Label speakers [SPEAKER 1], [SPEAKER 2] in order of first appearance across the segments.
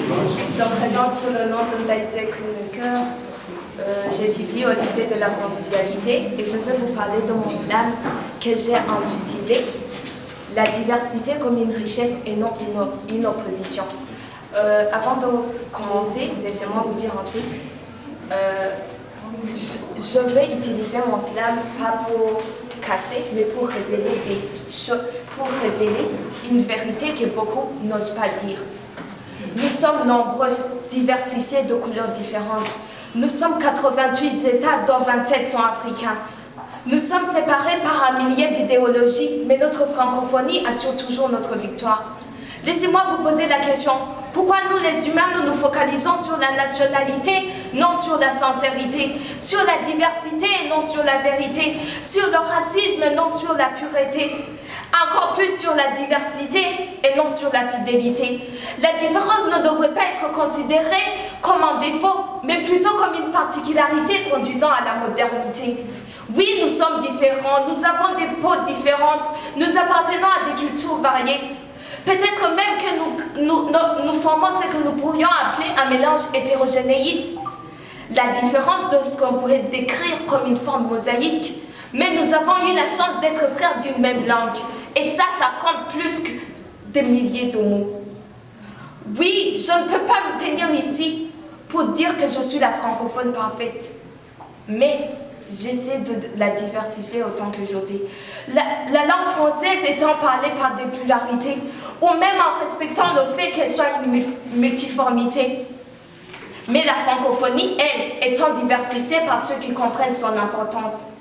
[SPEAKER 1] Je me présente sous le nom de Ndaïdze Kuneker. J'étudie au lycée de la convivialité et je vais vous parler de mon slam que j'ai intitulé La diversité comme une richesse et non une opposition. Avant de commencer, laissez-moi vous dire un truc. Je vais utiliser mon slam pas pour cacher, mais pour révéler des choses, pour révéler une vérité que beaucoup n'osent pas dire. Nous sommes nombreux, diversifiés de couleurs différentes. Nous sommes 88 États, dont 27 sont africains. Nous sommes séparés par un millier d'idéologies, mais notre francophonie assure toujours notre victoire. Laissez-moi vous poser la question, pourquoi nous les humains, nous nous focalisons sur la nationalité, non sur la sincérité, sur la diversité et non sur la vérité, sur le racisme, non sur la pureté, encore plus sur la diversité et non sur la fidélité. La différence ne devrait pas être considérée comme un défaut, mais plutôt comme une particularité conduisant à la modernité. Oui, nous sommes différents, nous avons des peaux différentes, nous appartenons à des cultures variées. Peut-être même que nous formons ce que nous pourrions appeler un mélange hétérogénéite. La différence de ce qu'on pourrait décrire comme une forme mosaïque. Mais nous avons eu la chance d'être frères d'une même langue. Et ça compte plus que des milliers de mots. Oui, je ne peux pas me tenir ici pour dire que je suis la francophone parfaite. Mais j'essaie de la diversifier autant que je peux. La langue française étant parlée par des pluralités, ou même en respectant le fait qu'elle soit une multiformité. Mais la francophonie, elle, étant diversifiée par ceux qui comprennent son importance.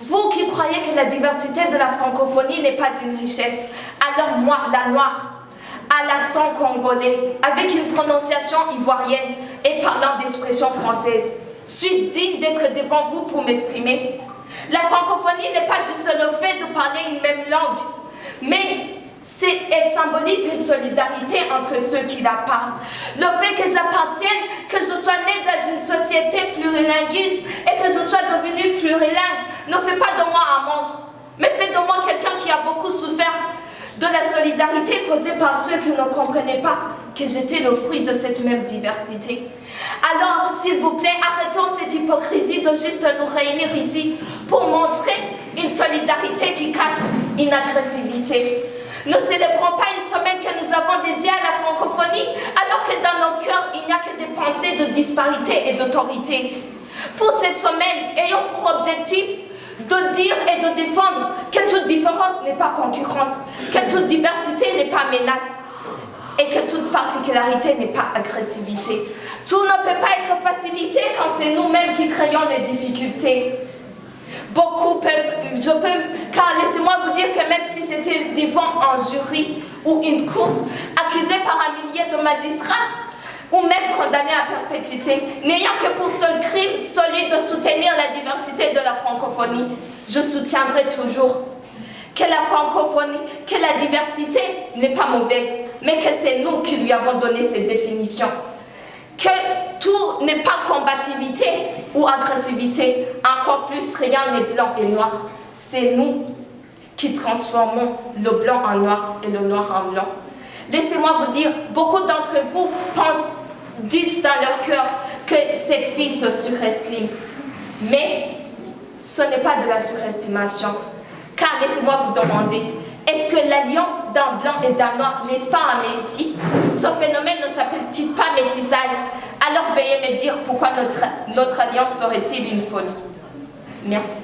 [SPEAKER 1] Vous qui croyez que la diversité de la francophonie n'est pas une richesse, alors moi, la noire, à l'accent congolais, avec une prononciation ivoirienne et parlant d'expression française, suis-je digne d'être devant vous pour m'exprimer? La francophonie n'est pas juste le fait de parler une même langue, mais elle symbolise une solidarité entre ceux qui la parlent. Le fait que j'appartienne, que je sois née dans une société plurilinguiste et que je sois devenue plurilingue ne fait pas de moi un monstre, mais fait de moi quelqu'un qui a beaucoup souffert de la solidarité causée par ceux qui ne comprenaient pas que j'étais le fruit de cette même diversité. Alors, s'il vous plaît, arrêtons cette hypocrisie de juste nous réunir ici pour montrer une solidarité qui cache une agressivité. Ne célébrons pas une semaine que nous avons dédiée à la francophonie, alors que dans nos cœurs, il n'y a que des pensées de disparité et d'autorité. Pour cette semaine, ayons pour objectif de dire et de défendre que toute différence n'est pas concurrence, que toute diversité n'est pas menace et que toute particularité n'est pas agressivité. Tout ne peut pas être facilité quand c'est nous-mêmes qui créons les difficultés. Beaucoup peuvent, car laissez-moi vous dire que même si j'étais devant un jury ou une cour, accusée par un millier de magistrats, ou même condamnée à perpétuité, n'ayant que pour seul crime celui de soutenir la diversité de la francophonie, je soutiendrai toujours que la francophonie, que la diversité n'est pas mauvaise, mais que c'est nous qui lui avons donné cette définition. Que tout n'est pas combativité ou agressivité, encore plus rien n'est blanc et noir. C'est nous qui transformons le blanc en noir et le noir en blanc. Laissez-moi vous dire, beaucoup d'entre vous disent dans leur cœur que cette fille se surestime. Mais ce n'est pas de la surestimation. Car laissez-moi vous demander, est-ce que l'alliance d'un blanc et d'un noir n'est-ce pas un métis? Ce phénomène ne s'appelle-t-il pas métissage? Alors veuillez me dire pourquoi notre alliance serait-il une folie? Merci.